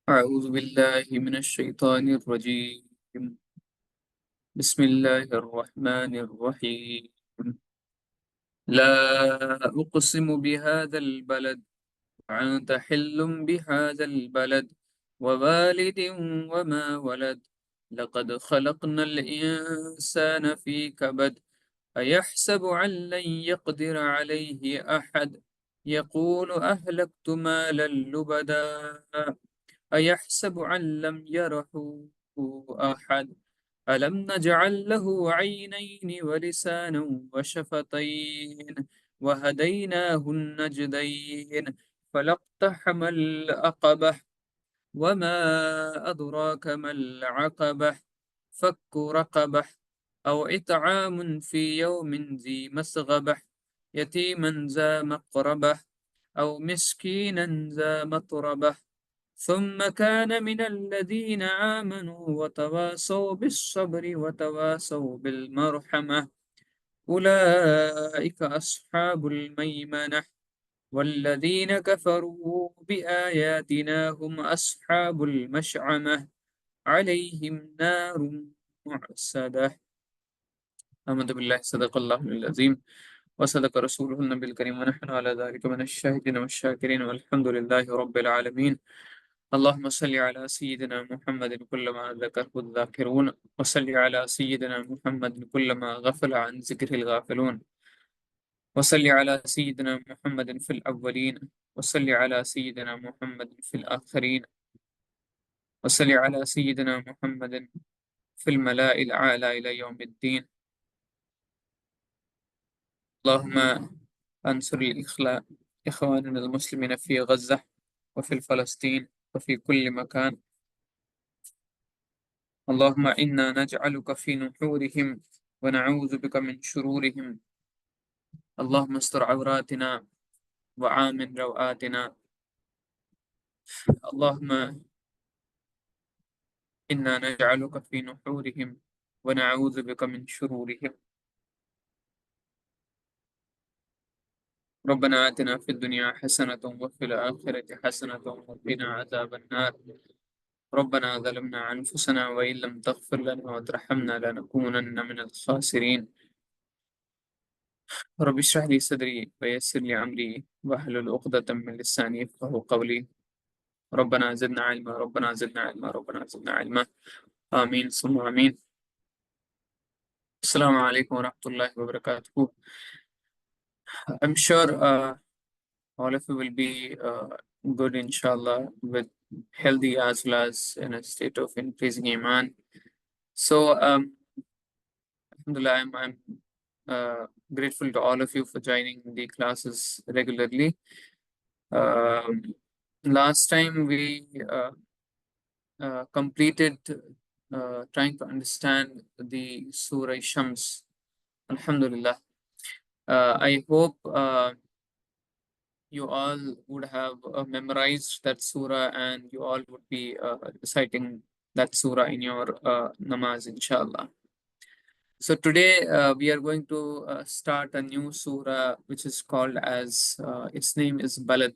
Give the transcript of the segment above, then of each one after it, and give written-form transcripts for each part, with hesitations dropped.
أعوذ بالله من الشيطان الرجيم. بسم الله الرحمن الرحيم. لا أقسم بهذا البلد وأنت حل بهذا البلد ووالد وما ولد. لقد خلقنا الإنسان في كبد. أيحسب أن لن يقدر عليه أحد. يقول أهلكت مالا لبدا. أيحسب أن لم يره أحد. ألم نجعل له عينين ولسانا وشفتين وهديناه النجدين فلاقتحم العقبة وما أدراك ما العقبة فك رقبة أو إطعام في يوم ذي مسغبة يتيما ذا مقربة أو مسكينا ذا متربة ثم كان من الذين آمنوا وتواصوا بالصبر وتواصوا بالمرحمة أولئك أصحاب الميمنة والذين كفروا بآياتنا هم أصحاب المشعمة عليهم نار معصدة. آمنت بالله صدق الله العظيم وصدق رسوله النبي الكريم ونحن على ذلك من الشاهدين والشاكرين والحمد لله رب العالمين. اللهم صل على سيدنا محمد كلما ذكره الذاكرون وصل على سيدنا محمد كلما غفل عن ذكره الغافلون وصل على سيدنا محمد في الأولين وصل على سيدنا محمد في الآخرين وصل على سيدنا محمد في الملاء الأعلى إلى يوم الدين. اللهم أنصر إخواننا المسلمين في غزة وفي فلسطين وفي كل مكان. اللهم إنا نجعلك في نحورهم ونعوذ بك من شرورهم. اللهم استر عوراتنا وآمن روآتنا. اللهم إنا نجعلك في نحورهم ونعوذ بك من شرورهم. ربنا آتنا في الدنيا حسنة وفي الآخرة حسنة وقنا عذاب النار. ربنا ظلمنا أنفسنا وإن لم تغفر لنا وترحمنا لنكونن من الخاسرين. رب اشرح لي صدري ويسر لي أمري واحلل عقدة من لساني يفقهوا قولي. ربنا زدنا علما ربنا زدنا علما ربنا زدنا علما. آمين ثم آمين. السلام عليكم ورحمة الله وبركاته. I'm sure all of you will be good, inshallah, with healthy as well as in a state of increasing iman. So, alhamdulillah, I'm grateful to all of you for joining the classes regularly. Um, Last time we completed trying to understand the Surah Shams. Alhamdulillah. I hope you all would have memorized that surah and you all would be reciting that surah in your namaz, inshallah. So today we are going to start a new surah which is called as, its name is Balad.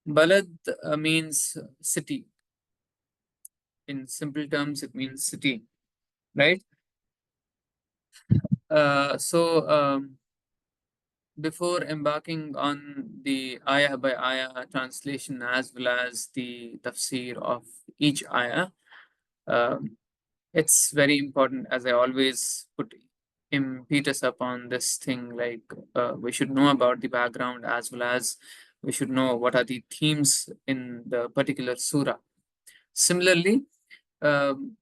Balad means city. In simple terms, it means city, right? So before embarking on the ayah by ayah translation as well as the tafsir of each ayah, it's very important, as I always put impetus upon this thing, like we should know about the background as well as we should know what are the themes in the particular surah. Similarly, um,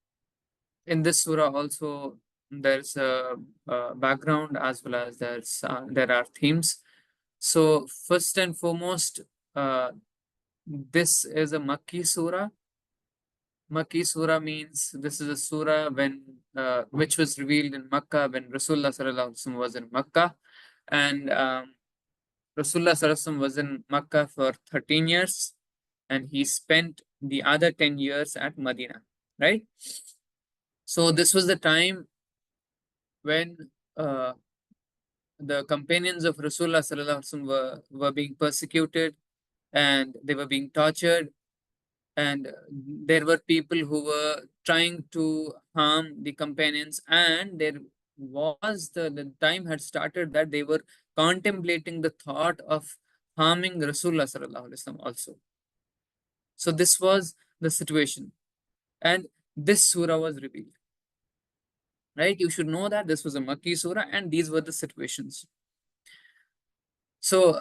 in this surah also there's a background as well as there are themes. So first and foremost, uh, this is a Makki surah. Makki surah means this is a surah which was revealed in Makkah when Rasulullah sallallahu alaihi wasallam was in Makkah, and Rasulullah sallallahu alaihi wasallam was in Makkah for 13 years, and he spent the other 10 years at Medina, right? So this was the time when the companions of Rasulullah sallallahu alaihi wasallam were being persecuted and they were being tortured. and there were people who were trying to harm the companions, and there was the time had started that they were contemplating the thought of harming Rasulullah sallallahu alaihi wasallam also. So this was the situation, and this surah was revealed. Right, you should know that this was a Makki surah, and these were the situations. So,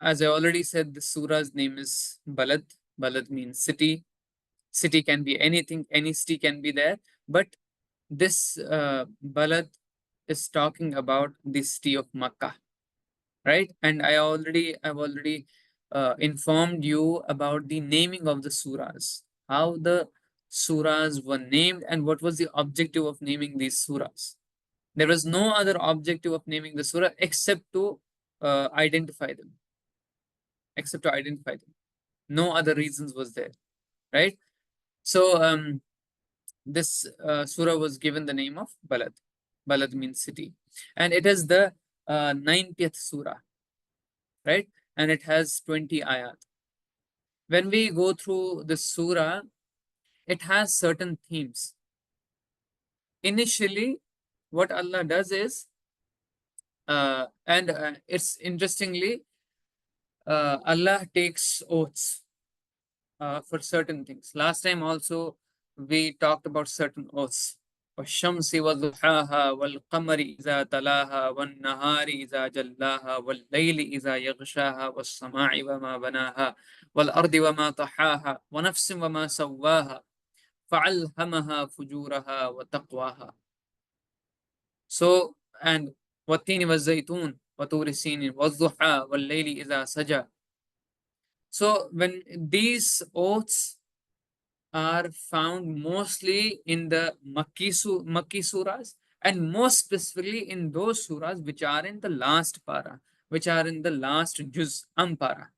as I already said, the surah's name is Balad. Balad means city. City can be anything, any city can be there. But this Balad is talking about the city of Makkah, right? And I've already informed you about the naming of the surahs, how the surahs were named, and what was the objective of naming these surahs. There was no other objective of naming the surah except to identify them, except to identify them. No other reasons was there, right? So this surah was given the name of Balad. Balad means city, and it is the 90th surah, right? And it has 20 ayat. When we go through the surah, it has certain themes. Initially, what Allah does is, and it's interestingly, Allah takes oaths for certain things. Last time also we talked about certain oaths. والشمس وضحاها والقمر إذا تلاها والنهار إذا جلاها والليل إذا يغشاها والسماء وما بناها والأرض وما طحاها ونفس وما سواها فألهمها فجورها وتقواها. So, and والتين والزيتون وطور سينين والضحى والليل إذا سجى. So when these oaths are found mostly in the Makki surahs, and most specifically in those surahs which are in the last para, which are in the last juz para.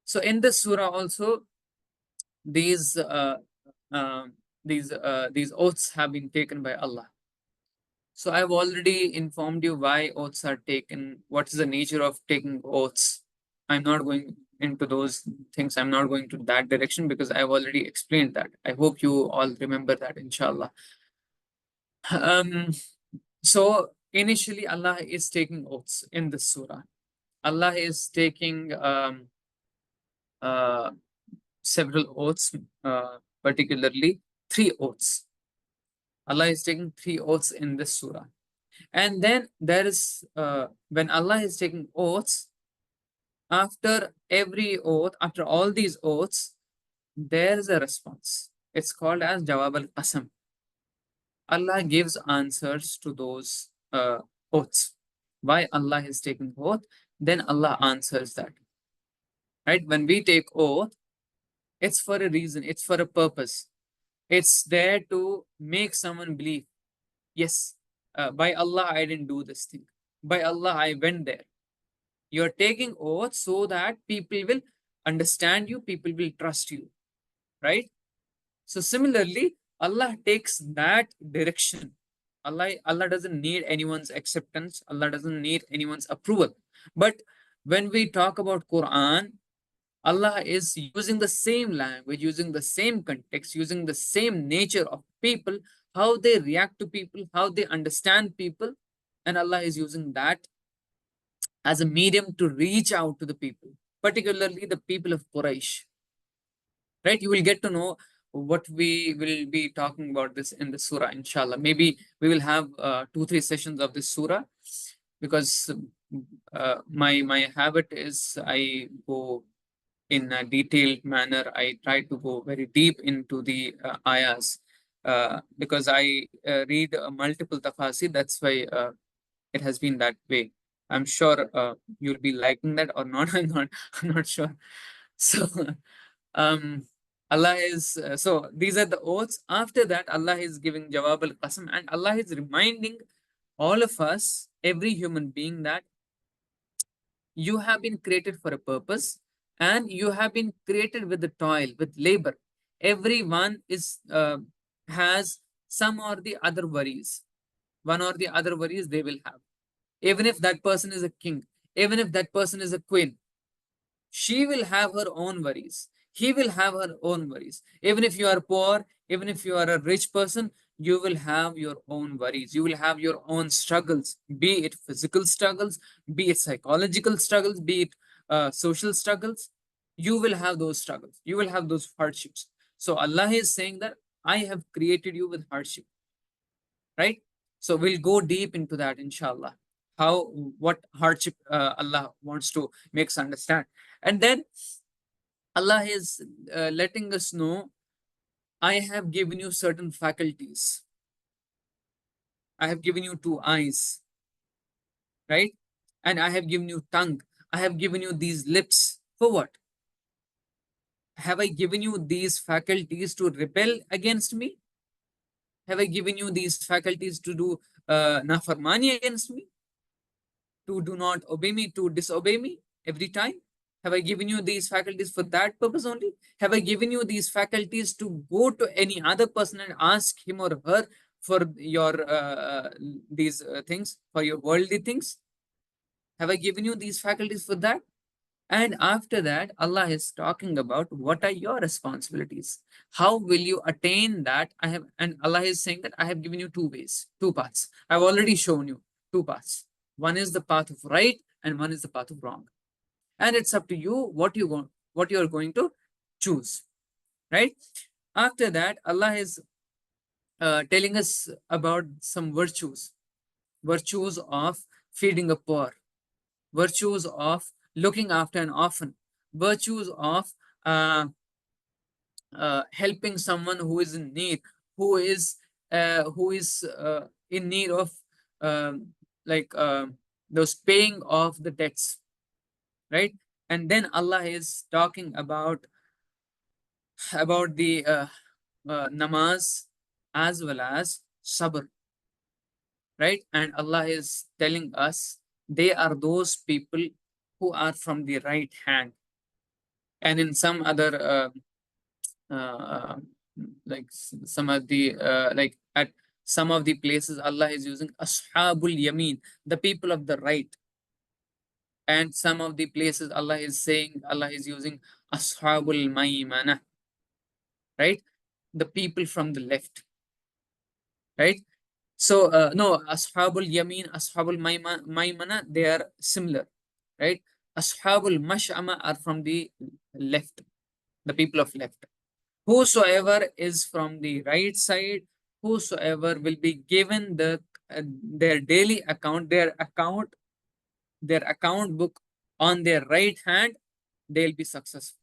So in this surah also, these uh, uh, these oaths have been taken by Allah. So I've already informed you why oaths are taken, what is the nature of taking oaths. I'm not going into those things. I'm not going to that direction because I've already explained that. I hope you all remember that, inshallah. Um, so initially, Allah is taking oaths in this surah. Allah is taking uh, several oaths, particularly three oaths. Allah is taking three oaths in this surah. And then there is, when Allah is taking oaths, after every oath, after all these oaths, there's a response. It's called as Jawab al Qasam. Allah gives answers to those oaths. Why Allah is taking oath, then Allah answers that. Right? When we take oath, it's for a reason, it's for a purpose. It's there to make someone believe, yes, by Allah, I didn't do this thing. By Allah, I went there. You're taking oath so that people will understand you, people will trust you, right? So similarly, Allah takes that direction. Allah doesn't need anyone's acceptance. Allah doesn't need anyone's approval. But when we talk about Quran, Allah is using the same language, using the same context, using the same nature of people, how they react to people, how they understand people, and Allah is using that as a medium to reach out to the people, particularly the people of Quraysh. Right? You will get to know what we will be talking about this in the surah, inshallah. Maybe we will have 2-3 sessions of this surah, because my habit is I go in a detailed manner. I try to go very deep into the ayahs, because I read multiple tafasir. That's why it has been that way. I'm sure you'll be liking that or not. I'm not sure. So, um, Allah is so these are the oaths. After that, Allah is giving Jawab al Qasam, and Allah is reminding all of us, every human being, that you have been created for a purpose, and you have been created with the toil, with labor. Everyone is has some or the other worries. One or the other worries they will have. Even if that person is a king, even if that person is a queen, she will have her own worries. He will have her own worries. Even if you are poor, even if you are a rich person, you will have your own worries. You will have your own struggles, be it physical struggles, be it psychological struggles, be it social struggles. You will have those struggles. You will have those hardships. So Allah is saying that I have created you with hardship, right? So we'll go deep into that, inshallah. How, what hardship Allah wants to make us understand. And then Allah is letting us know, I have given you certain faculties. I have given you two eyes, right? And I have given you tongue. I have given you these lips. For what? Have I given you these faculties to rebel against me? Have I given you these faculties to do nafarmani against me? To do not obey me, to disobey me every time? Have I given you these faculties for that purpose only? Have I given you these faculties to go to any other person and ask him or her for your these things, for your worldly things? Have I given you these faculties for that? And after that, Allah is talking about what are your responsibilities? How will you attain that? And Allah is saying that I have given you two ways, two paths. I've already shown you two paths. One is the path of right, and one is the path of wrong. And it's up to you what you are going to choose, right? After that, Allah is telling us about some virtues of feeding a poor, virtues of looking after an orphan, virtues of helping someone who is in need, who is in need of um, like those paying of the debts, right? And then Allah is talking about the namaz as well as sabr, right? And Allah is telling us they are those people who are from the right hand. And in some other uh, some of the like at some of the places, Allah is using ashabul yamin, the people of the right. And some of the places, Allah is using ashabul maymana, right? The people from the left, right? So no, ashabul yamin, ashabul maymana, they are similar, right? Ashabul mash'ama are from the left, the people of left. Whosoever is from the right side, whosoever will be given their daily account, their account book on their right hand, they'll be successful.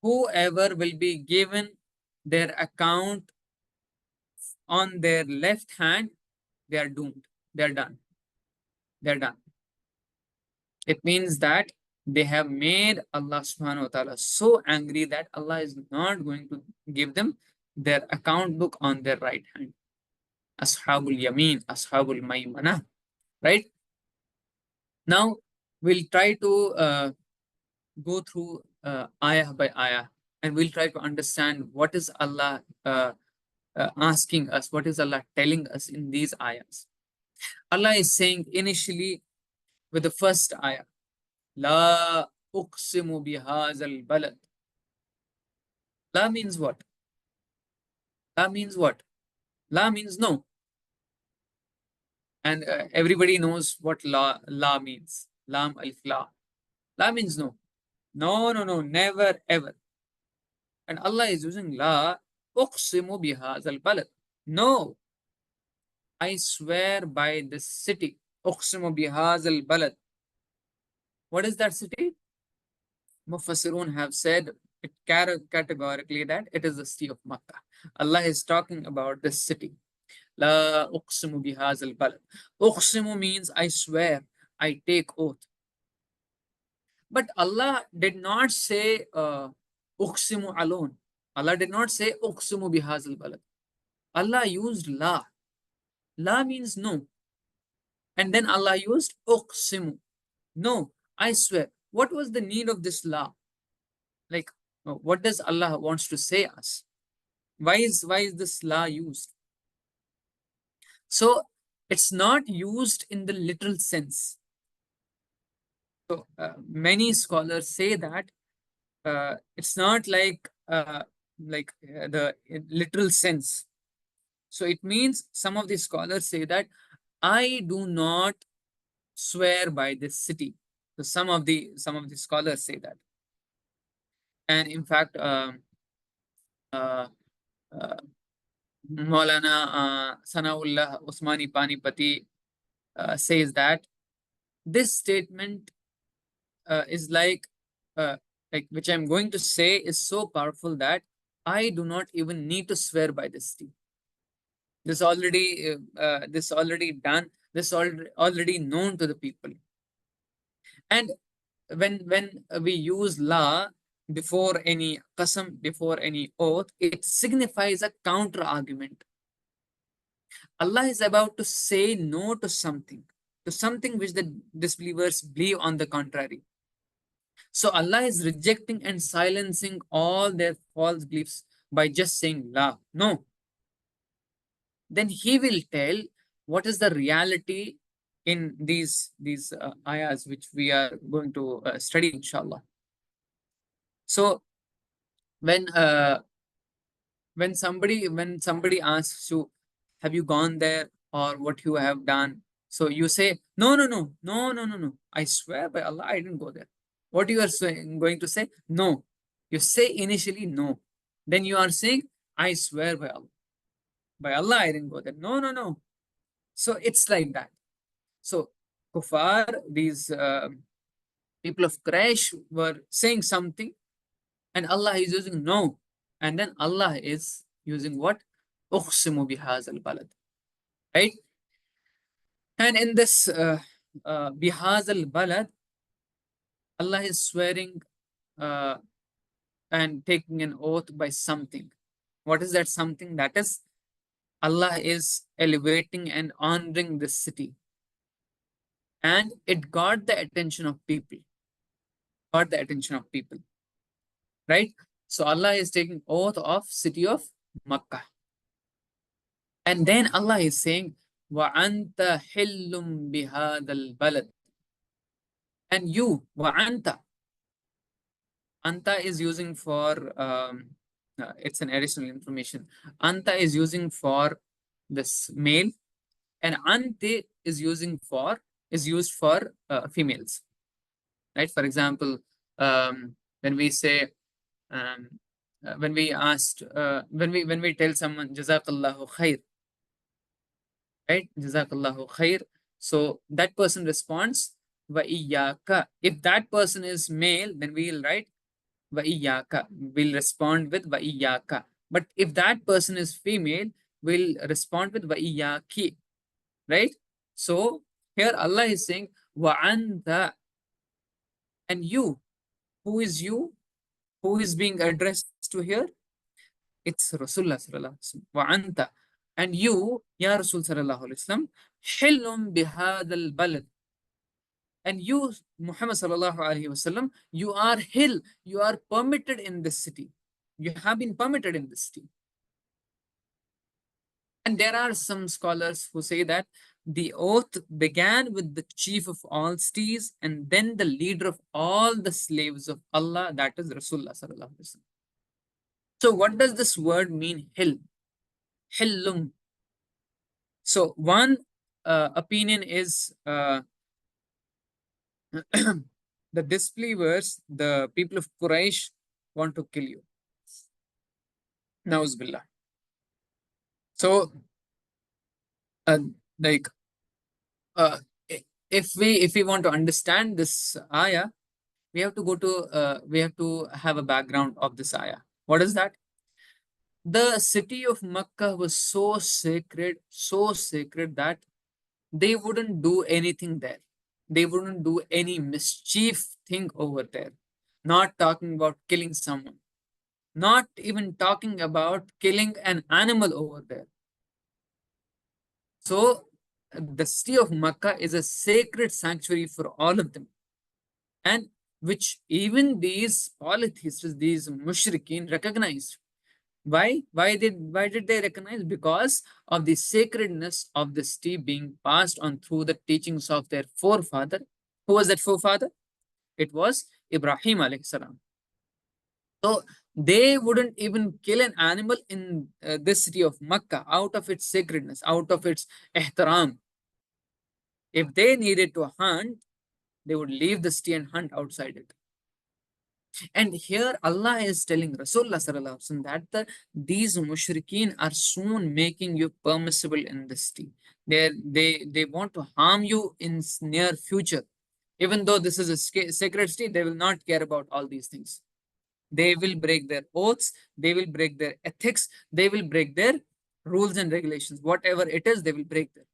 Whoever will be given their account on their left hand, they are doomed. They're done. They're done. It means that they have made Allah subhanahu wa ta'ala so angry that Allah is not going to give them their account book on their right hand. Ashabul Yameen, Ashabul Maymana, right? Now we'll try to go through ayah by ayah, and we'll try to understand what is Allah asking us, what is Allah telling us in these ayahs. Allah is saying initially with the first ayah, La uqsimu bihazal balad. La means what? La means what? La means no. And everybody knows what la means. Lam alif la. La means no. No, no, no, never, ever. And Allah is using la uqsimu bihazal balad. No, I swear by this city. Uqsimu bihazal balad. What is that city? Mufassirun have said it categorically that it is the city of Makkah. Allah is talking about this city. La uqsimu bihazal balad. Uqsimu means I swear, I take oath. But Allah did not say uqsimu alone. Allah did not say uqsimu bihazal balad. Allah used la. La means no. And then Allah used uqsimu. No, I swear. What was the need of this la? Like, what does Allah wants to say us? Why is this la used? So it's not used in the literal sense. So many scholars say that it's not the literal sense. So it means some of the scholars say that I do not swear by this city. So some of the scholars say that, and in fact, uh, uh, Maulana Sanaullah Usmani Panipati says that this statement is like which I'm going to say is so powerful that I do not even need to swear by this city. This already done. This already known to the people. And when we use la before any qasam, before any oath, it signifies a counter argument. Allah is about to say no to something which the disbelievers believe on the contrary. So Allah is rejecting and silencing all their false beliefs by just saying la. No. Then He will tell what is the reality in these ayahs which we are going to study, inshallah. So when uh, when somebody asks you, have you gone there or what you have done, so you say no, no, no, no, no, no, no, I swear by Allah I didn't go there. What you are going to say? No. You say initially no, then you are saying I swear by Allah I didn't go there. No, no, no. So it's like that. So kuffar, these people of Quraysh were saying something, and Allah is using no, and then Allah is using what? Uqsimu bihazal balad, right? And in this bihazal balad, Allah is swearing uh, and taking an oath by something. What is that something? That is, Allah is elevating and honoring this city, and it got the attention of people. Got the attention of people, right? So Allah is taking oath of city of Makkah. And then Allah is saying, وَأَنْتَ حِلٌّ بِهَذَا الْبَلَدِ. And you, وَأَنْتَ. Anta is using for, it's an additional information. Anta is using for this male, and ante is used for females, right? For example, when we say, um, when we tell someone, Jazakallahu khair, right? Jazakallahu khair. So that person responds, wa iyyaka. If that person is male, then we'll write wa iyyaka. We'll respond with wa iyyaka. But if that person is female, we'll respond with wa iyyaki, right? So here Allah is saying wa anta, and you. Who is you? Who is being addressed to here? It's Rasulullah sallallahu alaihi wasallam. Wa anta, and you, ya Rasul sallallahu alaihi wasallam, hilum bihadal balad. And you, Muhammad sallallahu alaihi wasallam, you are hill, you are permitted in this city. You have been permitted in this city. And there are some scholars who say that the oath began with the chief of all cities and then the leader of all the slaves of Allah, that is Rasulullah sallallahu alaihi wasallam. So what does this word mean, hill? Hillum. So one opinion is the disbelievers, the people of Quraysh, want to kill you. Nauz billah. So, uh, like, uh, if we want to understand this ayah, we have to we have to have a background of this ayah. What is that? The city of Makkah was so sacred that they wouldn't do anything there. They wouldn't do any mischief thing over there. Not talking about killing someone. Not even talking about killing an animal over there. So the city of Makkah is a sacred sanctuary for all of them. And which even these polytheists, these mushrikeen recognized. Why? Why did they recognize? Because of the sacredness of the city being passed on through the teachings of their forefather. Who was that forefather? It was Ibrahim alayhi salam. So they wouldn't even kill an animal in this city of Makkah out of its sacredness, out of its ihtaram. If they needed to hunt, they would leave the city and hunt outside it. And here Allah is telling Rasulullah sallallahu alaihi wasallam that these mushrikeen are soon making you permissible in this city. They want to harm you in near future. Even though this is a sacred city, they will not care about all these things. They will break their oaths, they will break their ethics, they will break their rules and regulations. Whatever it is, they will break them.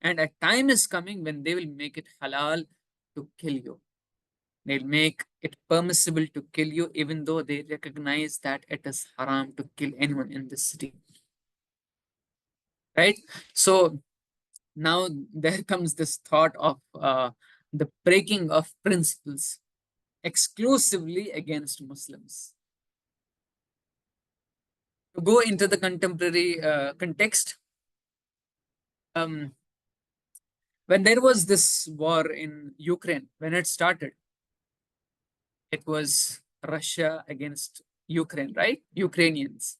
And a time is coming when they will make it halal to kill you. They'll make it permissible to kill you, even though they recognize that it is haram to kill anyone in this city. Right? So now there comes this thought of the breaking of principles exclusively against Muslims. To go into the contemporary context, um, when there was this war in Ukraine, when it started, it was Russia against Ukraine, right? Ukrainians.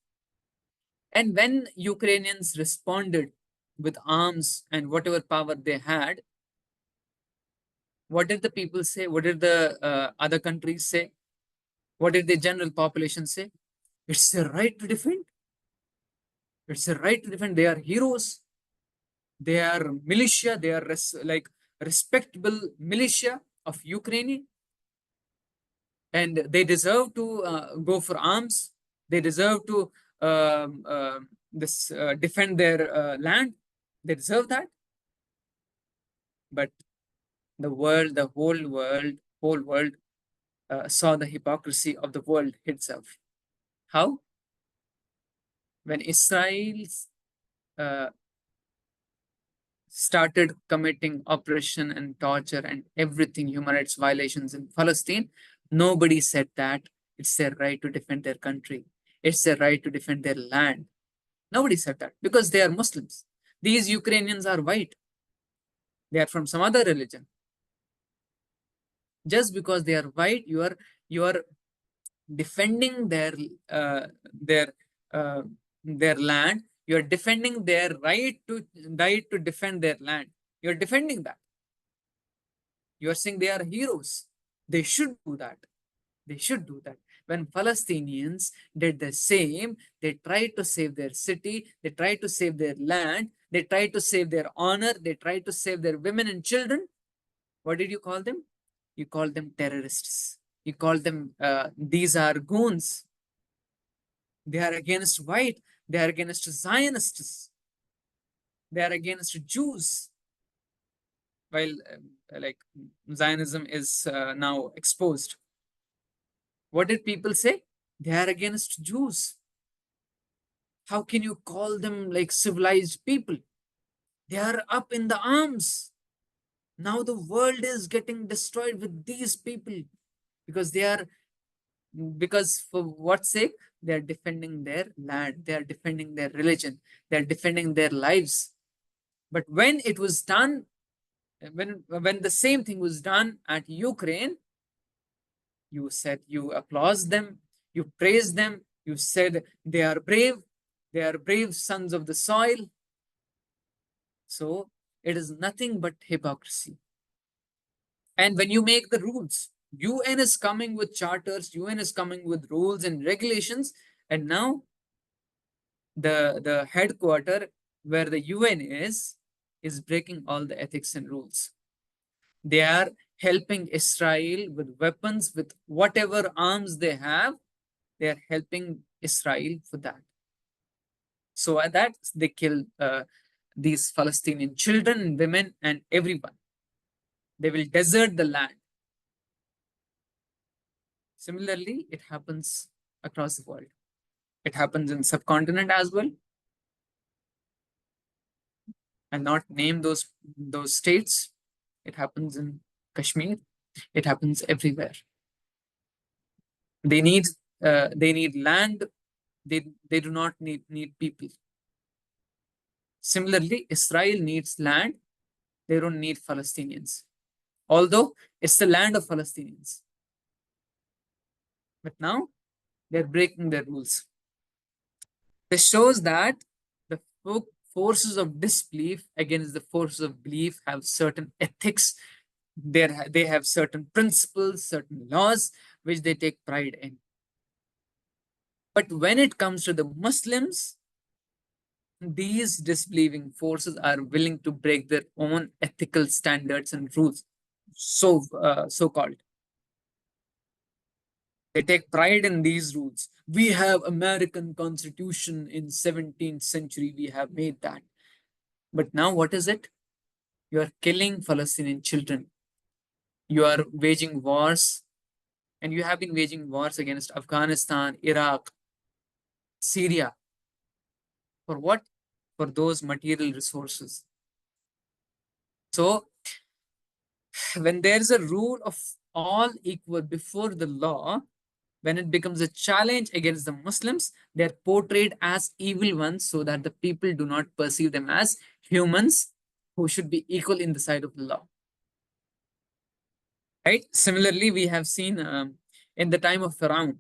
And when Ukrainians responded with arms and whatever power they had, what did the people say? What did the other countries say? What did the general population say? It's their right to defend. It's their right to defend. They are heroes. They are militia. They are like respectable militia of Ukraine, and they deserve to go for arms. They deserve to defend their land. They deserve that. But the world, the whole world saw the hypocrisy of the world itself. How? When Israel uh, started committing oppression and torture and everything, human rights violations in Palestine, nobody said that it's their right to defend their country. It's their right to defend their land. Nobody said that because they are Muslims. These Ukrainians are white. They are from some other religion. Just because they are white, you are defending uh, their uh, their land. You are defending their right to defend their land. You are defending that. You are saying they are heroes. They should do that. They should do that. When Palestinians did the same, they tried to save their city, they tried to save their land, they tried to save their honor, they tried to save their women and children. What did you call them? You called them terrorists. You called them, these are goons. They are against white. They are against Zionists. They are against Jews. While like Zionism is now exposed. What did people say? They are against Jews. How can you call them like civilized people? They are up in the arms. Now the world is getting destroyed with these people because because for what sake? They are defending their land, they are defending their religion, they are defending their lives. But when it was done, when the same thing was done at Ukraine, you said you applaud them, you praise them, you said they are brave sons of the soil. So it is nothing but hypocrisy. And when you make the rules, UN is coming with charters, UN is coming with rules and regulations, and now the headquarter where the UN is breaking all the ethics and rules. They are helping Israel with weapons, with whatever arms they have, they are helping Israel for that. So at that, they kill these Palestinian children, women, and everyone. They will desert the land. Similarly, it happens across the world. It happens in subcontinent as well. And not name those states. It happens in Kashmir. It happens everywhere. They need land. They do not need people. Similarly, Israel needs land. They don't need Palestinians. Although it's the land of Palestinians. But now They're breaking their rules. This shows that the forces of disbelief against the forces of belief have certain ethics. They have certain principles, certain laws, which they take pride in. But when it comes to the Muslims, these disbelieving forces are willing to break their own ethical standards and rules. So called. They take pride in these rules. We have American Constitution in 17th century. We have made that. But now what is it? You are killing Palestinian children. You are waging wars, and you have been waging wars against Afghanistan, Iraq, Syria. For what? For those material resources. So when there's a rule of all equal before the law, when it becomes a challenge against the Muslims, they're portrayed as evil ones so that the people do not perceive them as humans who should be equal in the sight of the law. Right? Similarly, we have seen in the time of Pharaoh,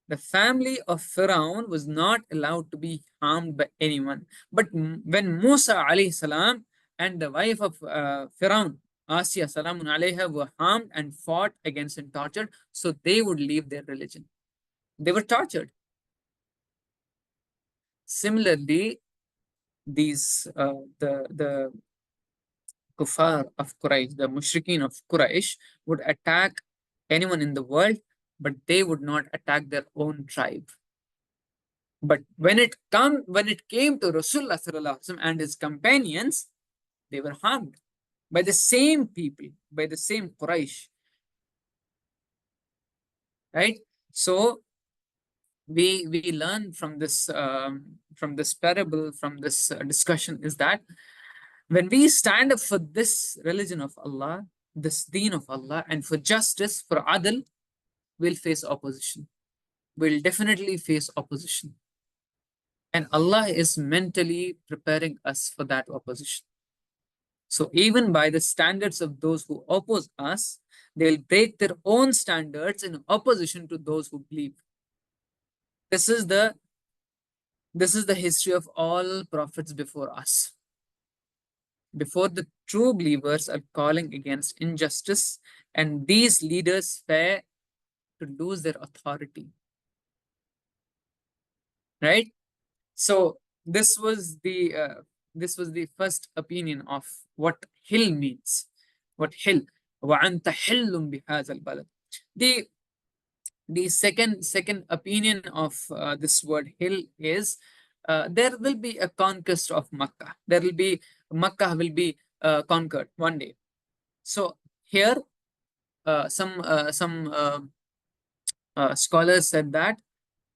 the family of Pharaoh was not allowed to be harmed by anyone. But when Musa alayhi salam and the wife of Pharaoh, Asiya salamun alayha, were harmed and fought against and tortured, so they would leave their religion. They were tortured. Similarly, these the kuffar of Quraysh, the mushrikeen of Quraysh, would attack anyone in the world, but they would not attack their own tribe. But when it came to Rasulullah sallallahu alaihi wasallam and his companions, they were harmed by the same people, by the same Quraysh, right? So we learn from this parable, from this discussion, is that when we stand up for this religion of Allah, this deen of Allah, and for justice, for adl, we'll face opposition. We'll definitely face opposition. And Allah is mentally preparing us for that opposition. So even by the standards of those who oppose us, they'll break their own standards in opposition to those who believe. This is the history of all prophets before us. Before, the true believers are calling against injustice, and these leaders fear to lose their authority. Right? So this was the first opinion of what hill means. What hill? وَأَنْتَ حِلٌّ بِهَذَا الْبَلَدِ. The second opinion of this word hill is there will be a conquest of Makkah. Makkah will be conquered one day. So here some scholars said that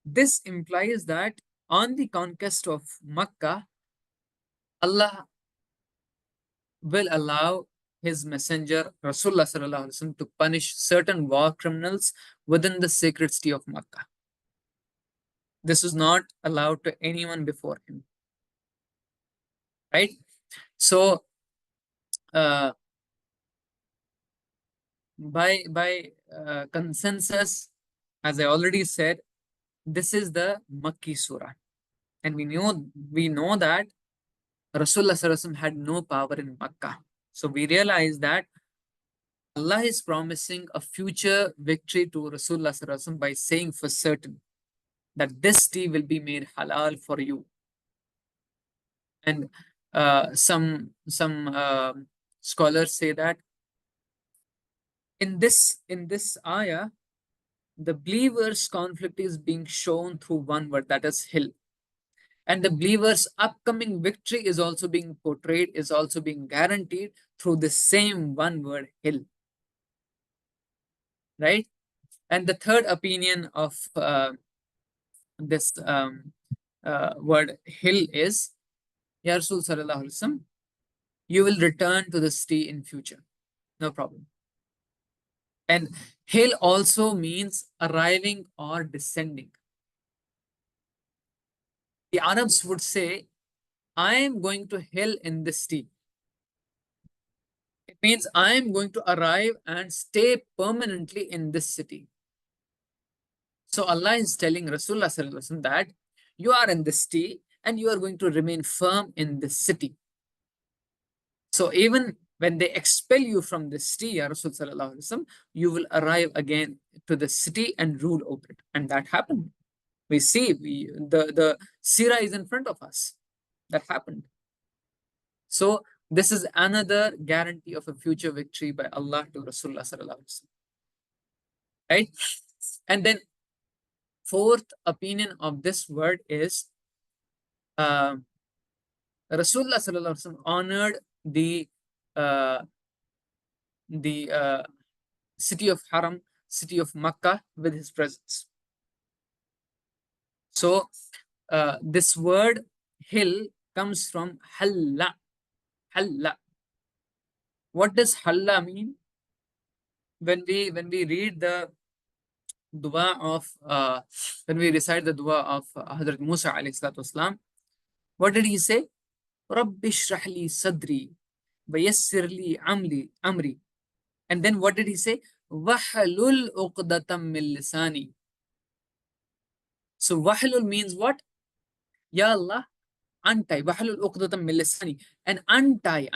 this implies that on the conquest of Makkah, Allah will allow his messenger Rasulullah sallallahu alaihi wasallam to punish certain war criminals within the sacred city of Makkah. This is not allowed to anyone before him. Right? So uh, by consensus, as I already said, this is the Makki surah, and we know that Rasulullah sallallahu alaihi wasallam had no power in Makkah. So we realize that Allah is promising a future victory to Rasulullah sallallahu alaihi wasallam by saying for certain that this tea will be made halal for you. And some scholars say that in this ayah, the believers' conflict is being shown through one word, that is hill. And the believers' upcoming victory is also being portrayed, is also being guaranteed through the same one word, hill. Right? And the third opinion of this word hill is, Ya Rasul sallallahu alaihi wasallam, you will return to the city in future. No problem. And hill also means arriving or descending. The Arabs would say, I am going to hell in this city. It means I am going to arrive and stay permanently in this city. So Allah is telling Rasulullah sallallahu alaihi wasallam that you are in this city and you are going to remain firm in this city. So even when they expel you from the city, Ya Rasul sallallahu alaihi wasallam, you will arrive again to the city and rule over it. And that happened. We see the Sirah is in front of us. That happened. So this is another guarantee of a future victory by Allah to Rasulullah sallallahu alaihi wasallam. Right? And then fourth opinion of this word is uh, Rasulullah sallallahu alaihi wasallam honored uh, the city of Haram, city of Makkah with his presence. So this word hill comes from halla. Halla. What does halla mean? When we read the dua of when we recite the dua of Hazrat Musa alayhi salatu wasalam, what did he say? Rabbi shrah li sadri wa yassir li amri. And then what did he say? Wahlul uqdatam min lisani. So wahlul means what? Ya Allah, untie. Wahlul uqdatam min lisani. And untie.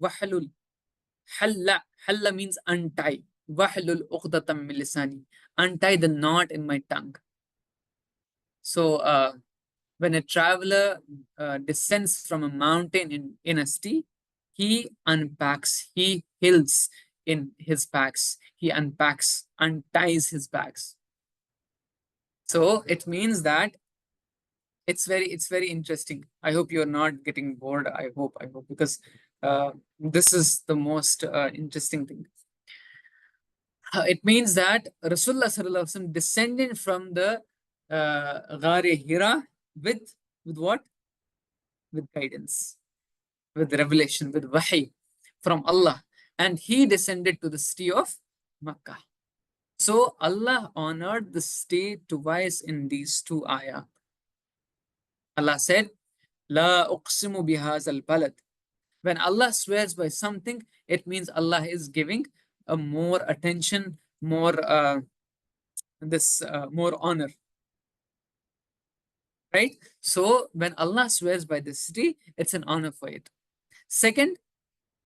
Wahlul. Halla means untie. Wahlul uqdatam min lisani. Untie the knot in my tongue. So when a traveler descends from a mountain in a city, he unpacks, he hills in his packs, he unpacks, unties his bags. So it means that it's very interesting. I hope you're not getting bored. I hope because this is the most interesting thing. It means that Rasulullah sallallahu alaihi wasallam descended from the Ghar-e Hira with what? With guidance, with revelation, with wahi from Allah, and he descended to the city of Makkah. So Allah honored the city twice in these two ayat. Allah said, La uqsimu bihazal balad. When Allah swears by something, it means Allah is giving a more attention, more honor. Right? So when Allah swears by this city, it's an honor for it. Second,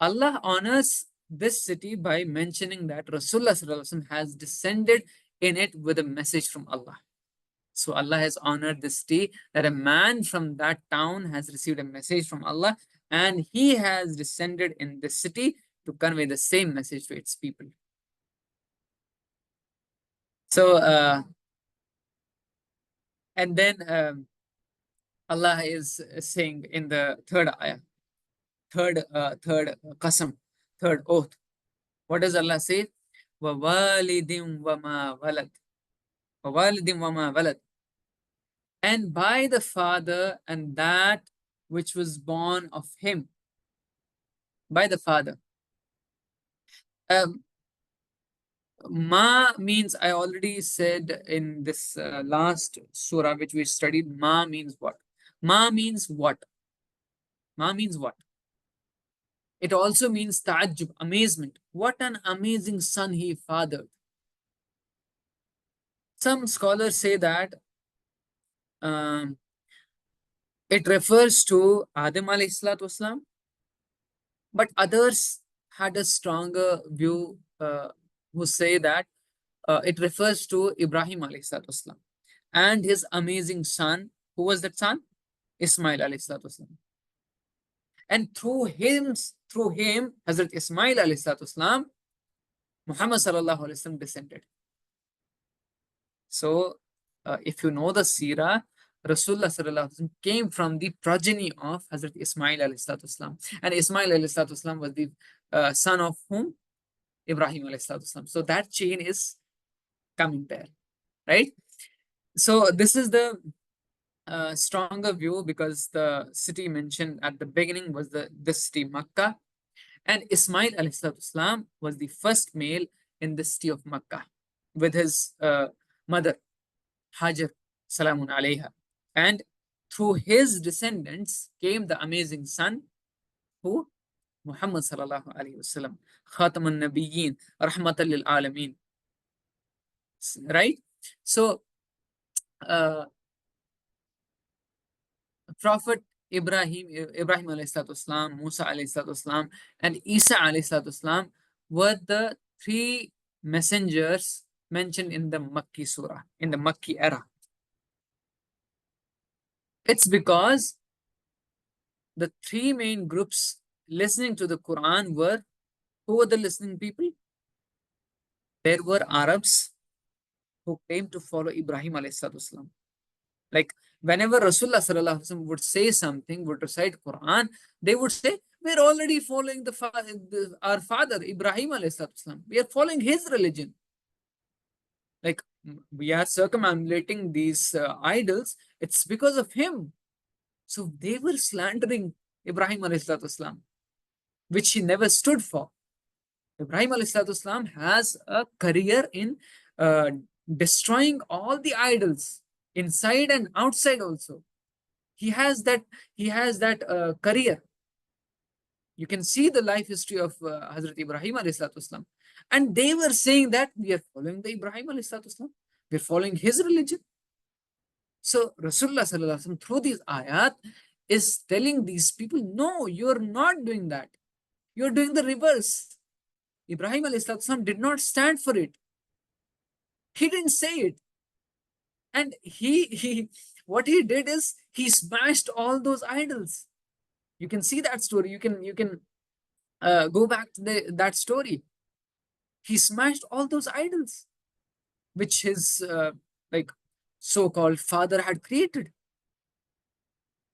Allah honors this city by mentioning that Rasulullah sallallahu alaihi wasallam has descended in it with a message from Allah. So Allah has honored this city that a man from that town has received a message from Allah and he has descended in this city to convey the same message to its people. So and then Allah is saying in the third ayah, third qasam, third oath. What does Allah say? وَوَالِدٍ وَمَا وَلَدٍ وَوَالِدٍ وَمَا وَلَدٍ. And by the father and that which was born of him. By the father. Ma means, I already said in this last surah which we studied, ma means what? Ma means what? Ma means what? It also means ta'ajjub, amazement. What an amazing son he fathered. Some scholars say that um, it refers to Adam alayhi salatu wasalam, but others had a stronger view who say that it refers to Ibrahim alayhi salatu wasalam and his amazing son. Who was that son? Ismail alayhi salatu wasalam. And through him, Hazrat Ismail alayhi salatu wasalam, Muhammad sallallahu alayhi wasallam descended. So if you know the seerah, Rasulullah sallallahu alaihi wasallam came from the progeny of Hazrat Ismail alayhi salatu wasalam. And Ismail alayhi salatu wasalam was the son of whom? Ibrahim alayhi salatu wasalam. So that chain is coming there, right? So this is the stronger view because the city mentioned at the beginning was this city Makkah, and Ismail alayhi salatu wasalam was the first male in the city of Makkah with his mother Hajar salamun alayha, and through his descendants came the amazing son who? Muhammad sallallahu alayhi wasallam, Khataman Nabiyyin, rahmatan lil alameen. Right? So uh, Prophet Ibrahim alayhi salatu wasalam, Musa alayhi salatu wasalam, and Isa alayhi salatu wasalam were the three messengers mentioned in the Makki Surah, in the Makki era. It's because the three main groups listening to the Quran were, who were the listening people? There were Arabs who claimed to follow Ibrahim alayhi salatu wasalam. Like whenever Rasulullah sallallahu alaihi wasallam would say something, would recite Quran, they would say, "We're already following our father Ibrahim alayhi salatu wasalam. We are following his religion. Like we are circumambulating these idols. It's because of him." So they were slandering Ibrahim alayhi salatu wasalam, which he never stood for. Ibrahim alayhi salatu wasalam has a career in uh, destroying all the idols inside and outside also. He has that career. You can see the life history of Hazrat Ibrahim alayhi salatu wasalam. And they were saying that we are following the Ibrahim alayhi salatu wasalam. We're following his religion. So Rasulullah sallallahu alaihi wasallam through these ayat is telling these people, no, you're not doing that. You're doing the reverse. Ibrahim alayhi salatu wasalam did not stand for it. He didn't say it. And he what he did is he smashed all those idols. You can see that story. You can go back to that story. He smashed all those idols which his like so-called father had created,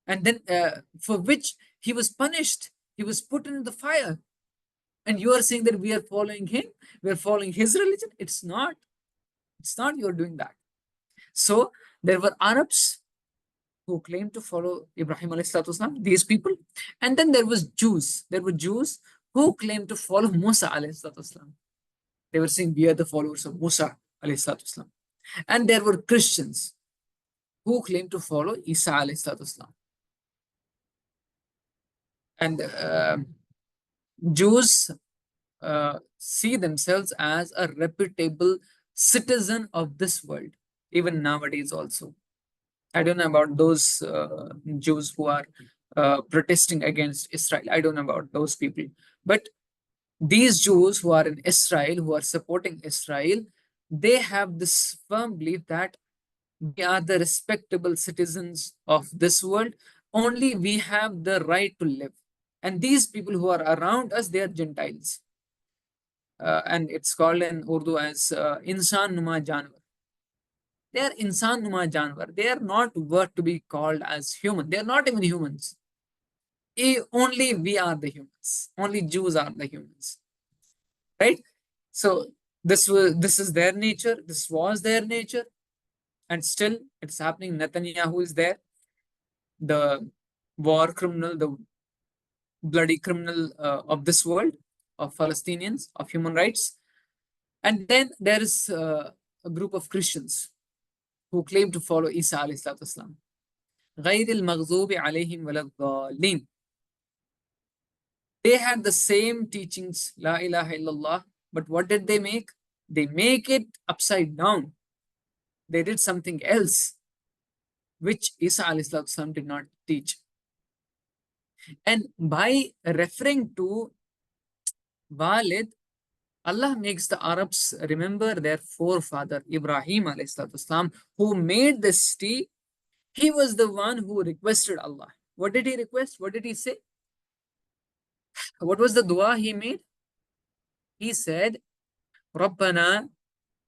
and then for which he was punished. He was put in the fire. And you are saying that we are following him, we are following his religion. It's not. It's not. You're doing that. So there were Arabs who claimed to follow Ibrahim alayhi salatu wasalam, these people. And then there was Jews. There were Jews who claimed to follow Musa alayhi salatu wasalam. They were saying, we are the followers of Musa alayhi salatu wasalam. And there were Christians who claimed to follow Isa alayhi salatu wasalam. And Jews see themselves as a reputable citizen of this world, even nowadays also. I don't know about those Jews who are protesting against Israel. I don't know about those people. But these Jews who are in Israel, who are supporting Israel, they have this firm belief that we are the respectable citizens of this world. Only we have the right to live. And these people who are around us, they are Gentiles. And it's called in Urdu as Insan Numa Janwar. They are Insan Numa Janwar. They are not worth to be called as human. They are not even humans. Only we are the humans. Only Jews are the humans. Right? So this is their nature. This was their nature. And still it's happening. Netanyahu is there. The war criminal, the bloody criminal of this world, of Palestinians, of human rights. And then there is a group of Christians who claim to follow Isa alayhi salatu wasalam. غير المغضوب عليهم ولا الضالين. They had the same teachings, La ilaha illallah, but what did they make? They make it upside down. They did something else, which Isa alayhi salatu wasalam did not teach. And by referring to Walid, Allah makes the Arabs remember their forefather, Ibrahim alayhi salatu wasalam, who made this city. He was the one who requested Allah. What did he request? What did he say? What was the dua he made? He said, رَبَّنَا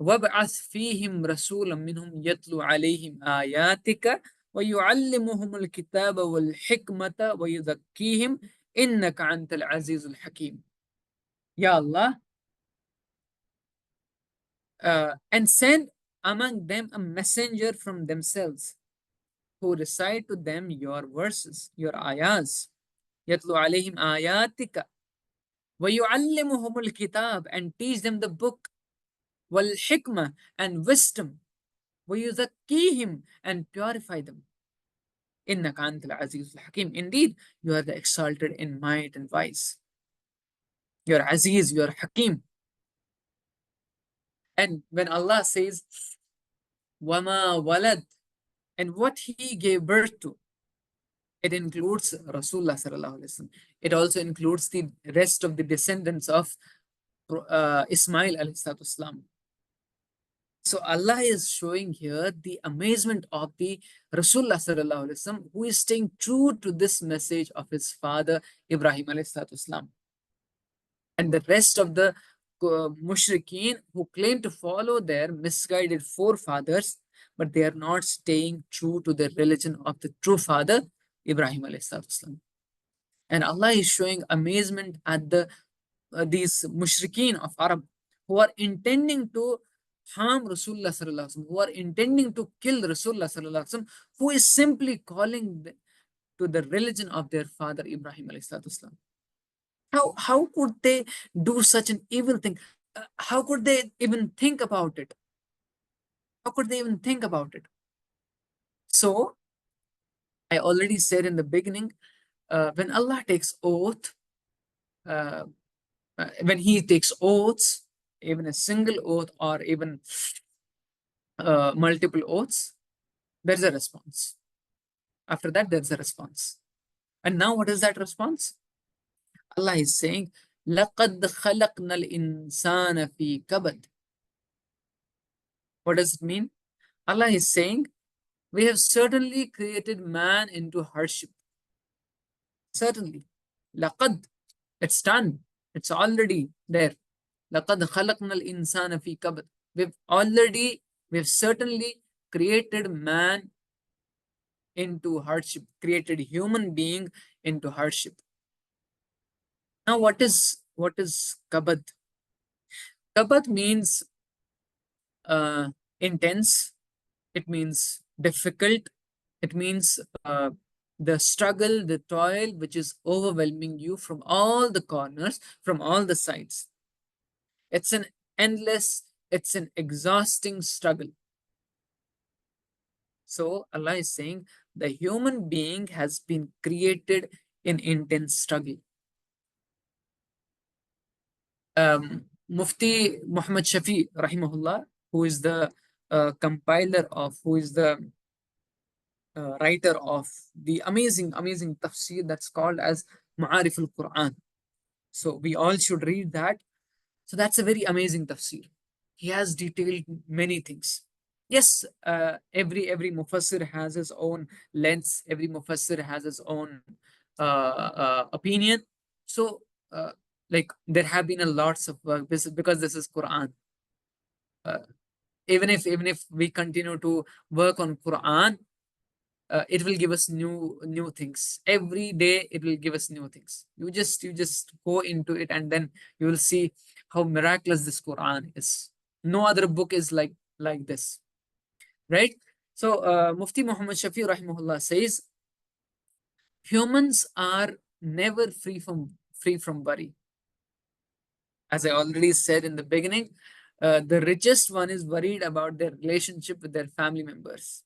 وَابْعَثْ فِيهِمْ رَسُولًا مِّنْهُمْ يَتْلُو عَلَيْهِمْ آيَاتِكَ وَيُعَلِّمُهُمُ الْكِتَابَ وَالْحِكْمَةَ وَيُزَكِّيهِمْ إِنَّكَ أَنْتَ الْعَزِيزُ الْحَكِيمُ. Ya Allah, and send among them a messenger from themselves who recite to them your verses, your ayahs. يَتْلُو عَلَيْهِمْ آيَاتِكَ وَيُعَلِّمُهُمُ الْكِتَابَ, and teach them the book, وَالْحِكْمَةِ, and wisdom, وَيُزَكِّيهِمْ, and purify them. إِنَّكَ أَنْتَ الْعَزِيزُ الْحَكِيمُ. Indeed, you are the exalted in might and wise. You are Aziz, you are Hakim. And when Allah says, وَمَا وَلَدْ, and what he gave birth to. It includes Rasulullah sallallahu alaihi wasallam. It also includes the rest of the descendants of Ismail alayhi salatu wasalam. So Allah is showing here the amazement of the Rasulullah sallallahu alaihi wasallam, who is staying true to this message of his father Ibrahim alayhi salatu wasalam. And the rest of the mushrikeen who claim to follow their misguided forefathers, but they are not staying true to the religion of the true father Ibrahim alayhi salatu wasalam. And Allah is showing amazement at these mushrikeen of Arab who are intending to harm Rasulullah sallallahu alaihi wasallam, who are intending to kill Rasulullah sallallahu alaihi wasallam, who is simply calling to the religion of their father Ibrahim alayhi salatu wasallam. How could they do such an evil thing? How could they even think about it? How could they even think about it? So I already said in the beginning, when Allah takes oath, uh, when He takes oaths, even a single oath or even multiple oaths, there's a response. After that, there's a response. And now, what is that response? Allah is saying, لَقَدْ خَلَقْنَا الْإِنسَانَ فِي كَبَدٍ. What does it mean? Allah is saying, we have certainly created man into hardship. Certainly. لَقَدْ. It's done. It's already there. لَقَدْ خَلَقْنَا الْإِنسَانَ فِي كَبَدٍ. We've certainly created man into hardship, created human being into hardship. Now, what is kabad? Kabad means intense. It means difficult. It means the struggle, the toil, which is overwhelming you from all the corners, from all the sides. It's an endless, it's an exhausting struggle. So Allah is saying the human being has been created in intense struggle. Mufti Muhammad Shafi, rahimahullah, who is the who is the writer of the amazing tafsir that's called as Ma'arif al-Quran. So we all should read that. So that's a very amazing tafsir. He has detailed many things. Yes, every mufassir has his own lens. Every mufassir has his own opinion. So, like there have been a lots of work because this is Quran. Uh, even if we continue to work on Quran, it will give us new things every day. It will give us new things. You just go into it, and then you will see how miraculous this Quran is. No other book is like this, right? So Mufti Muhammad Shafi rahimahullah says humans are never free from worry. As I already said in the beginning, the richest one is worried about their relationship with their family members,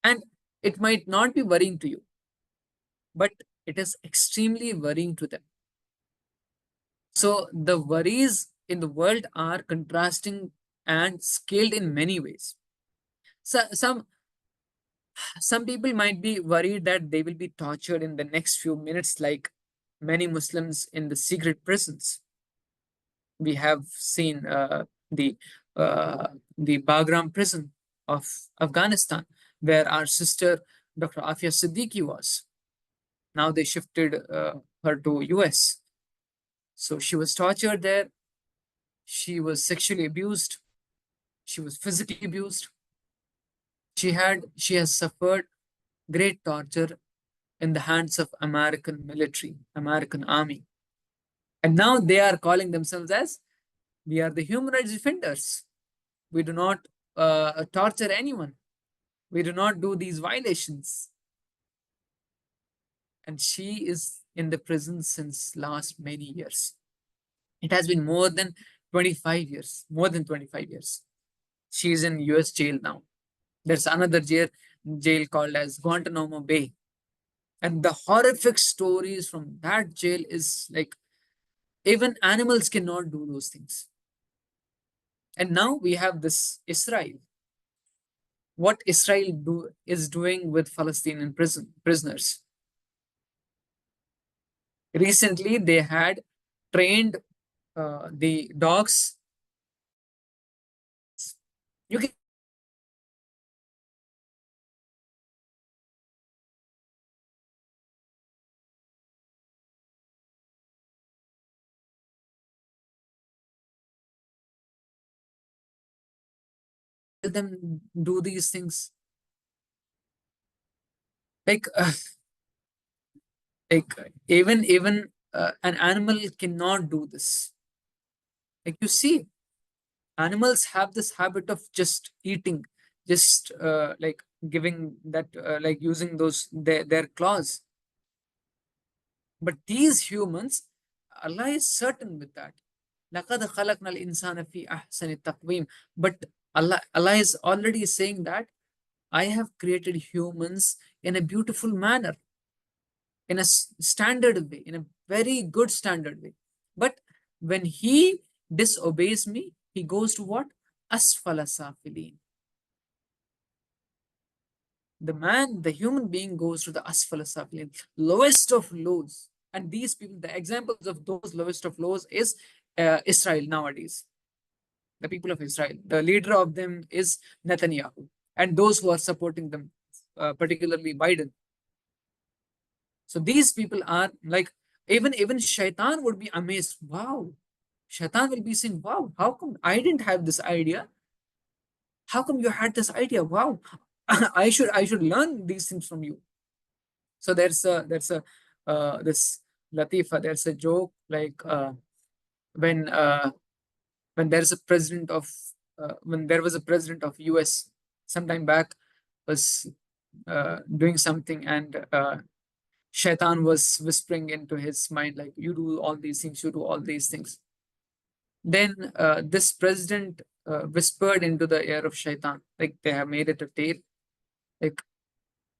and it might not be worrying to you, but it is extremely worrying to them. So the worries in the world are contrasting and scaled in many ways. So some people might be worried that they will be tortured in the next few minutes, like many Muslims in the secret prisons. We have seen the Bagram prison of Afghanistan, where our sister Dr. Afia Siddiqui was. Now they shifted her to US. So she was tortured there. She was sexually abused. She was physically abused. She has suffered great torture in the hands of American military, American army. And now they are calling themselves as, we are the human rights defenders. We do not torture anyone. We do not do these violations. And she is in the prison since last many years. It has been more than 25 years, more than 25 years. She is in US jail now. There's another jail called as Guantanamo Bay. And the horrific stories from that jail is like, even animals cannot do those things. And now we have this Israel. what Israel is doing with Palestinian prisoners. Recently, they had trained the dogs. You can tell them do these things. Like, like even an animal cannot do this. Like you see, animals have this habit of just eating, just like giving that, like using those their claws. But these humans, Allah is certain with that. لَقَدْ خَلَقْنَا الْإِنسَانَ فِي أَحْسَنِ التَّقْوِيمِ. But Allah is already saying that I have created humans in a beautiful manner, in a standard way, in a very good standard way. But when he disobeys me, he goes to what? Asfala safilin. The human being goes to the asfala safilin, lowest of lows. And these people, the examples of those lowest of lows is Israel nowadays, the people of Israel. The leader of them is Netanyahu, and those who are supporting them, particularly Biden. So these people are like, even Shaitan would be amazed. Wow, Shaitan will be saying, "Wow, how come I didn't have this idea? How come you had this idea? Wow, I should learn these things from you." So there's a this latifa. There's a joke like when uh, when there's a president of when there was a president of US sometime back was doing something, and Shaitan was whispering into his mind, like, you do all these things, you do all these things. Then this president whispered into the ear of Shaitan, like they have made it a tale. Like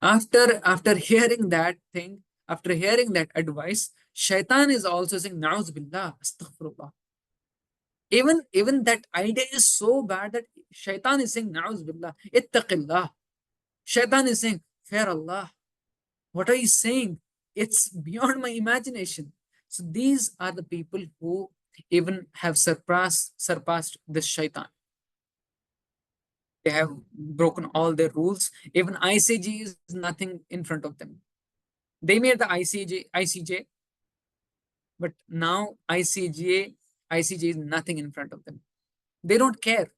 after hearing that thing, after hearing that advice, Shaitan is also saying, Na'uz billah, astaghfirullah. Even that idea is so bad that Shaitan is saying, Na'uz billah, ittaqillah. Shaitan is saying, fear Allah. What are you saying? It's beyond my imagination. So these are the people who even have surpassed this Shaitan. They have broken all their rules. Even ICG is nothing in front of them. They made the ICJ, but now ICJ is nothing in front of them. They don't care.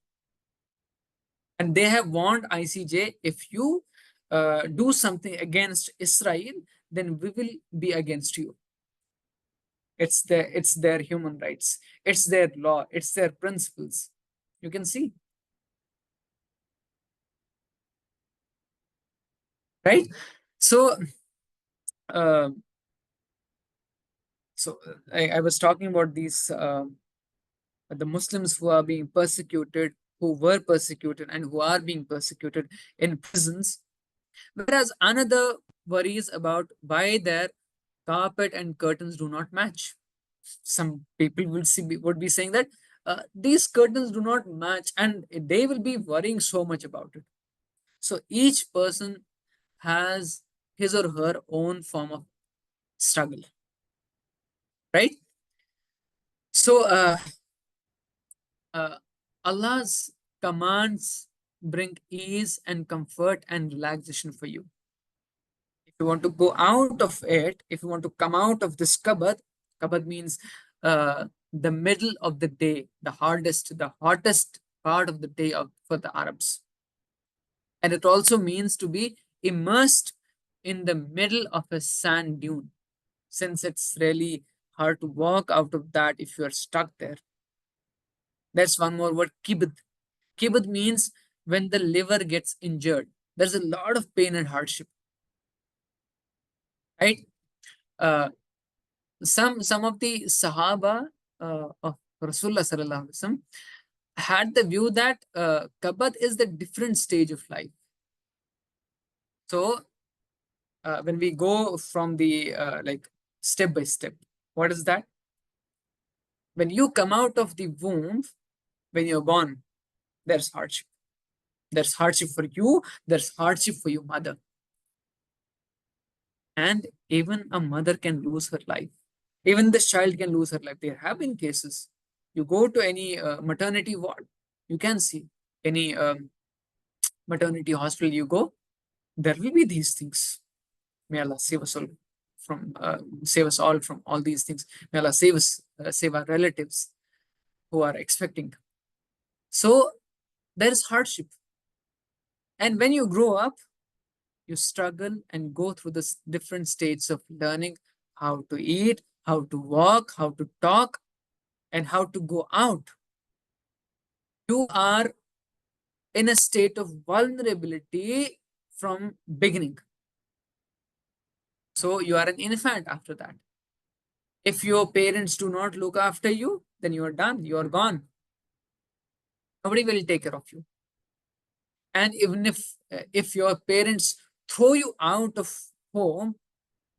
And they have warned ICJ, if you do something against Israel, then we will be against you. It's their human rights. It's their law. It's their principles. You can see, right? So, uh, I was talking about these the Muslims who are being persecuted, who were persecuted, and who are being persecuted in prisons. Whereas another worries about why their carpet and curtains do not match. Some people would be saying that these curtains do not match, and they will be worrying so much about it. So each person has his or her own form of struggle, right? So uh, Allah's commands bring ease and comfort and relaxation for you. If you want to go out of it, if you want to come out of this cupboard means the middle of the day, the hottest part of the day for the Arabs. And it also means to be immersed in the middle of a sand dune, since it's really hard to walk out of that if you're stuck there. That's one more word, kibd. Kibd means when the liver gets injured. There's a lot of pain and hardship, right? Uh, some of the Sahaba of Rasulullah sallallahu alaihi wasallam had the view that kabad is the different stage of life. So when we go from the like step by step, what is that? When you come out of the womb, when you're born, there's hardship. There's hardship for you, there's hardship for your mother. And even a mother can lose her life. Even this child can lose her life. There have been cases. You go to any maternity ward, you can see any maternity hospital you go, there will be these things. May Allah save us all from all these things. May Allah save us, save our relatives who are expecting. So there is hardship. And when you grow up, you struggle and go through this different states of learning how to eat, how to walk, how to talk, and how to go out. You are in a state of vulnerability from beginning. So you are an infant after that. If your parents do not look after you, then you are done. You are gone. Nobody will take care of you. And even if your parents throw you out of home,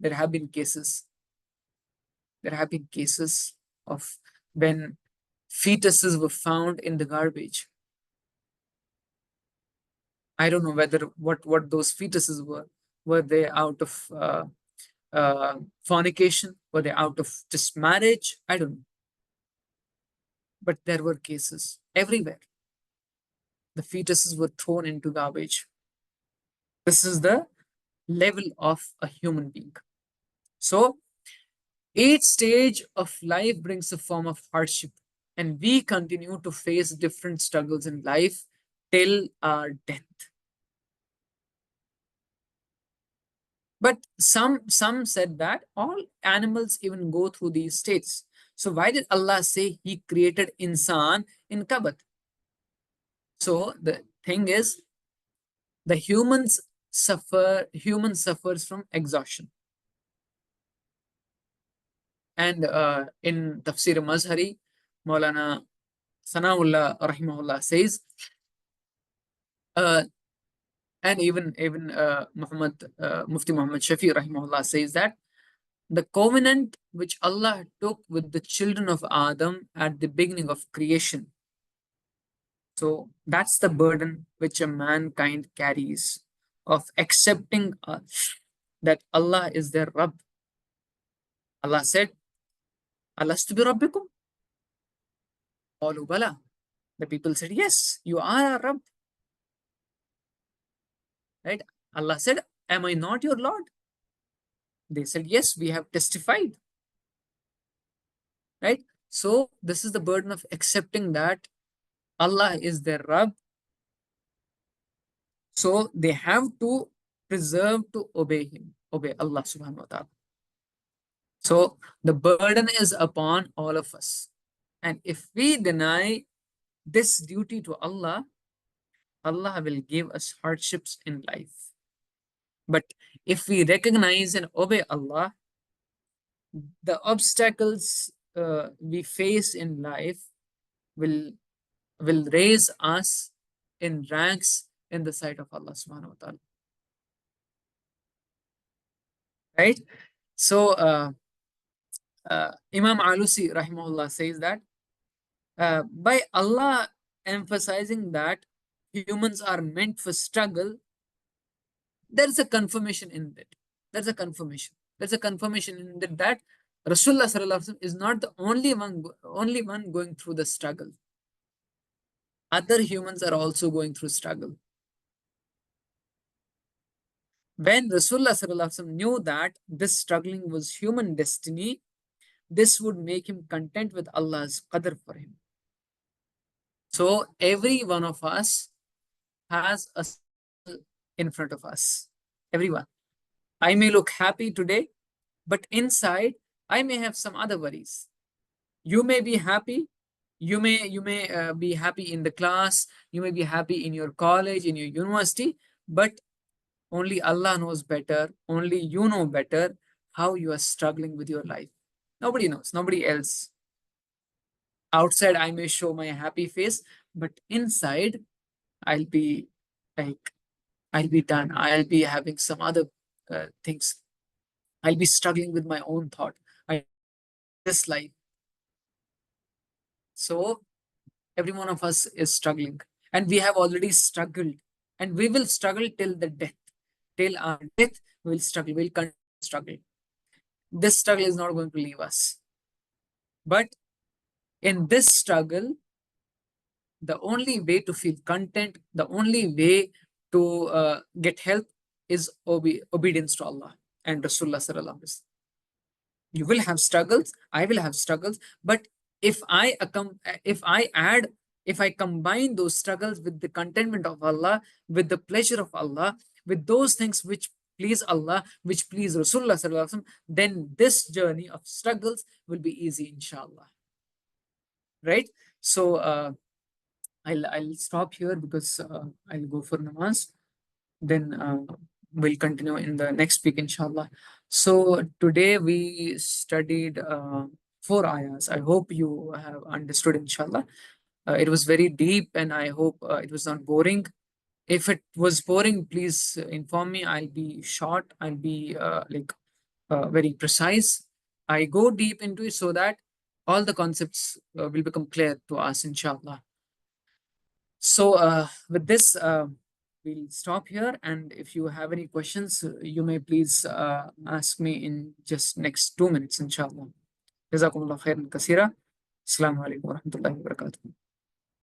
there have been cases. There have been cases of when fetuses were found in the garbage. I don't know whether what those fetuses were. Were they out of fornication? Were they out of just marriage? I don't know. But there were cases everywhere. The fetuses were thrown into garbage. This is the level of a human being. So each stage of life brings a form of hardship, and we continue to face different struggles in life till our death. But some said that all animals even go through these states. So why did Allah say He created insan in Kabat? So the thing is, the human suffers from exhaustion. And in Tafsir Mazhari, Maulana Sanaullah rahimahullah says, uh, and even Mufti Muhammad Shafi rahimahullah says that the covenant which Allah took with the children of Adam at the beginning of creation. So that's the burden which a mankind carries of accepting that Allah is their Rabb. Allah said, Alastu bi Rabbikum? Qalu bala. The people said, yes, you are our Rabb. Right? Allah said, am I not your Lord? They said, yes, we have testified. Right? So this is the burden of accepting that Allah is their Rabb. So they have to preserve to obey Him, obey Allah subhanahu wa ta'ala. So the burden is upon all of us. And if we deny this duty to Allah, Allah will give us hardships in life. But if we recognize and obey Allah, the obstacles we face in life will raise us in ranks in the sight of Allah subhanahu wa ta'ala. Right? So Imam Alusi rahimahullah says that by Allah emphasizing that humans are meant for struggle, there's a confirmation in it. There's a confirmation. There's a confirmation in that, that Rasulullah sallallahu alaihi wasallam is not the only one going through the struggle. Other humans are also going through struggle. When Rasulullah sallallahu alaihi wasallam knew that this struggling was human destiny, this would make him content with Allah's qadr for him. So every one of us has a struggle in front of us. Everyone. I may look happy today, but inside I may have some other worries. You may be happy. You may be happy in the class. You may be happy in your college, in your university, but only Allah knows better. Only you know better how you are struggling with your life. Nobody knows. Nobody else. Outside, I may show my happy face, but inside, I'll be like, I'll be done. I'll be having some other things. I'll be struggling with my own thought. I this life. So every one of us is struggling, and we have already struggled and we will struggle till the death. Till our death, we'll struggle. We'll continue to struggle. This struggle is not going to leave us. But in this struggle, the only way to feel content, the only way to get help is obedience to Allah and Rasulullah sallallahu alaihi wasallam. You will have struggles, I will have struggles, but if I add, if I combine those struggles with the contentment of Allah, with the pleasure of Allah, with those things which please Allah, which please Rasulullah sallallahu alaihi wasallam, then this journey of struggles will be easy, inshallah. Right? So I'll stop here because I'll go for namaz. Then we'll continue in the next week, inshallah. So today we studied 4 ayahs. I hope you have understood, inshallah. It was very deep, and I hope it was not boring. If it was boring, please inform me. I'll be short. I'll be very precise. I go deep into it so that all the concepts will become clear to us, inshallah. So with this, we'll stop here. And if you have any questions, you may please ask me in just next 2 minutes, inshallah. Jazakumullah khairan kasira. Assalamu alaikum wa rahmatullahi wa barakatuh.